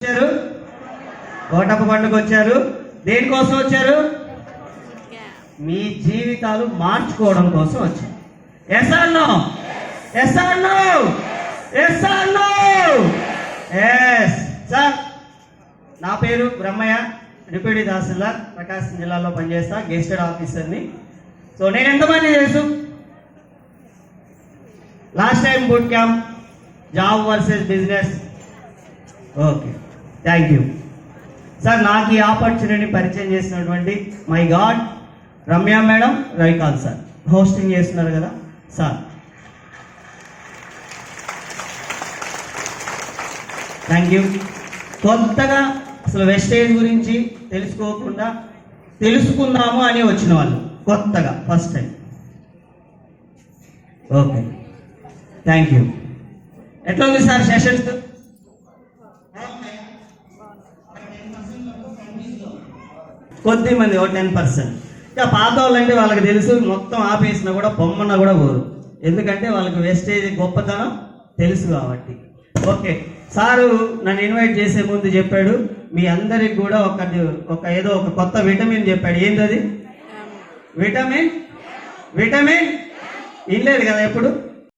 వచ్చారు? కోటప్ప పండుగ వచ్చారు. దేనికోసం వచ్చారు? మీ జీవితాలు మార్చుకోవడం కోసం వచ్చారు. Yes or no? Yes or no? Yes or no? Yes sir. నా పేరు బ్రహ్మయ్య, డిప్యూటీ తహసీల్దార్, ప్రకాశం జిల్లాలో పనిచేస్తా, గెస్టెడ్ ఆఫీసర్ని. సో నేను ఎంతమంది తెలుసు? Last time boot camp, job versus business. Okay, thank you sir. నాకు ఈ ఆపర్చునిటీ పరిచయం చేసినటువంటి my god Ramya madam, Ravikal sir hosting చేస్తున్నారు కదా సార్. Thank you. కొత్తగా అసలు వెస్టేజ్ గురించి తెలుసుకోకుండా తెలుసుకుందాము అని వచ్చిన వాళ్ళు కొత్తగా first time. Okay, thank you. ఎట్లా ఉంది సార్ సెషన్స్? కొద్ది మంది, ఓ 10%. ఇంకా పాత వాళ్ళంటే వాళ్ళకి తెలుసు, మొత్తం ఆపేసినా కూడా బొమ్మన్నా కూడా పోరు, ఎందుకంటే వాళ్ళకి వేస్టేజ్ గొప్పతనం తెలుసు కాబట్టి. ఓకే, సారు నన్ను ఇన్వైట్ చేసే ముందు చెప్పాడు మీ అందరికి కూడా ఏదో ఒక కొత్త విటమిన్ చెప్పాడు. ఏంటది? విటమిన్ వినలేదు కదా ఎప్పుడు?